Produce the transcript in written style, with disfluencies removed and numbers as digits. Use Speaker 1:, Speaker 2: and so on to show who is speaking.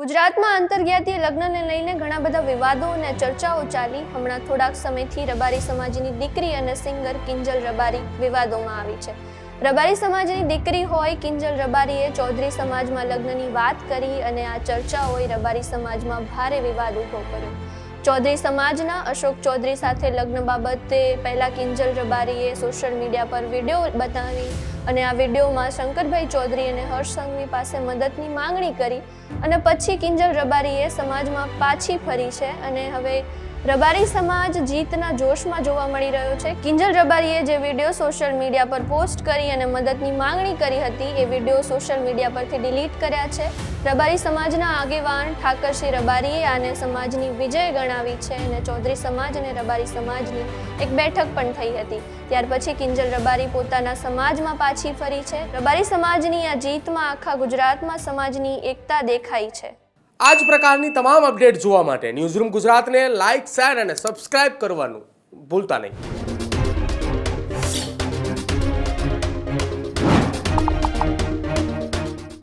Speaker 1: ગુજરાતમાં આંતરજ્ઞાતીય લગ્નને લઈને ઘણા બધા વિવાદો અને ચર્ચાઓ ચાલી. હમણાં થોડાક સમયથી રબારી સમાજની દીકરી અને સિંગર કિંજલ રબારી વિવાદોમાં આવી છે. રબારી સમાજની દીકરી હોય કિંજલ રબારીએ ચૌધરી સમાજમાં લગ્નની વાત કરી અને આ ચર્ચાઓએ રબારી સમાજમાં ભારે વિવાદ ઊભો કર્યો. ચૌધરી સમાજના અશોક ચૌધરી સાથે લગ્ન બાબતે પહેલા કિંજલ રબારીએ સોશિયલ મીડિયા પર વિડીયો બનાવી અને આ વિડીયોમાં શંકરભાઈ ચૌધરી અને હર્ષ સંઘવી પાસે મદદની માંગણી કરી અને પછી કિંજલ રબારીએ સમાજમાં પાછી ફરી છે અને હવે રબારી સમાજ જીતના જોશમાં જોવા મળી રહ્યો છે. કિંજલ રબારીએ જે વિડીયો સોશિયલ મીડિયા પર પોસ્ટ કરી અને મદદની માંગણી કરી હતી એ વિડીયો સોશિયલ મીડિયા પરથી ડિલીટ કર્યા છે. રબારી સમાજના આગેવાન ઠાકરસિંહ રબારીએ આને સમાજની વિજય ગણાવી છે અને ચૌધરી સમાજ અને રબારી સમાજની એક બેઠક પણ થઈ હતી. ત્યાર પછી કિંજલ રબારી પોતાના સમાજમાં પાછી ફરી છે. રબારી સમાજની આ જીતમાં આખા ગુજરાતમાં સમાજની એકતા દેખાઈ છે.
Speaker 2: આ જ પ્રકારની તમામ અપડેટ જોવા માટે ન્યૂઝરૂમ ગુજરાતને લાઇક, શેર અને સબસ્ક્રાઇબ કરવાનું ભૂલતા નહીં.